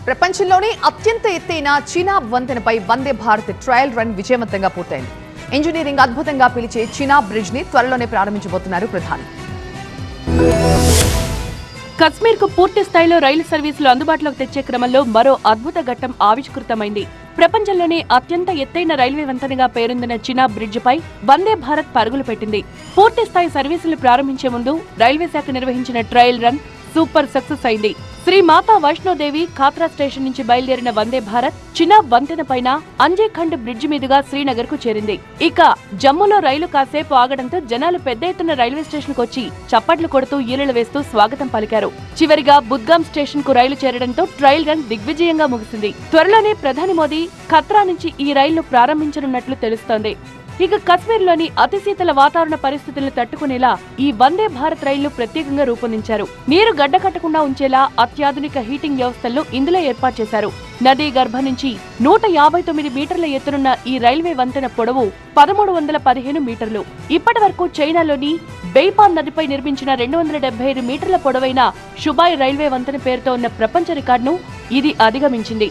ప్రపంచంలోనే అత్యంత ఎత్తైన చినాబ్ వంతెనపై వందే భారత్ ట్రయల్ రన్ విజయవంతంగా పూర్తయింది. ఇంజనీరింగ్ అద్భుతంగా పిలిచే చినాబ్ బ్రిడ్జ్ ని త్వరలోనే ప్రారంభించబోతున్నారు ప్రధాని. కశ్మీర్ కు పూర్తి స్థాయిలో రైలు సర్వీసులు అందుబాటులోకి తెచ్చే క్రమంలో మరో అద్భుత ఘట్టం ఆవిష్కృతమైంది. ప్రపంచంలోనే అత్యంత ఎత్తైన రైల్వే వంతెనగా పేరొందిన చినాబ్ బ్రిడ్జ్ పై వందే భారత్ పరుగులు పెట్టింది. పూర్తి స్థాయి సర్వీసులు ప్రారంభించే ముందు రైల్వే శాఖ నిర్వహించిన ట్రయల్ రన్ సూపర్ సక్సెస్ అయింది. శ్రీ మాతా వైష్ణోదేవి ఖాత్రా స్టేషన్ నుంచి బయలుదేరిన వందే భారత్ చినాబ్ వంతెన పైన అంజేఖండ్ బ్రిడ్జ్ మీదుగా శ్రీనగర్ కు చేరింది. ఇక జమ్మూలో రైలు కాసేపు ఆగడంతో జనాలు పెద్ద ఎత్తున రైల్వే స్టేషన్ కు వచ్చి చప్పట్లు కొడుతూ ఈలలు వేస్తూ స్వాగతం పలికారు. చివరిగా బుద్గాం స్టేషన్ కు రైలు చేరడంతో ట్రయల్ రన్ దిగ్విజయంగా ముగిసింది. త్వరలోనే ప్రధాని మోదీ ఖత్రా నుంచి ఈ రైలును ప్రారంభించనున్నట్లు తెలుస్తోంది. ఇక కశ్మీర్ లోని అతి శీతల వాతావరణ పరిస్థితులను తట్టుకునేలా ఈ వందే భారత్ రైళ్లు ప్రత్యేకంగా రూపొందించారు. నీరు గడ్డ కట్టకుండా ఉంచేలా అత్యాధునిక హీటింగ్ వ్యవస్థలను ఇందులో ఏర్పాటు చేశారు. నదీ గర్భం నుంచి 159 మీటర్ల ఎత్తునున్న ఈ రైల్వే వంతెన పొడవు 1315 మీటర్లు. ఇప్పటి వరకు చైనాలోని బెయిపాన్ నదిపై నిర్మించిన 275 మీటర్ల పొడవైన షుబాయ్ రైల్వే వంతెన పేరుతో ఉన్న ప్రపంచ రికార్డును ఇది అధిగమించింది.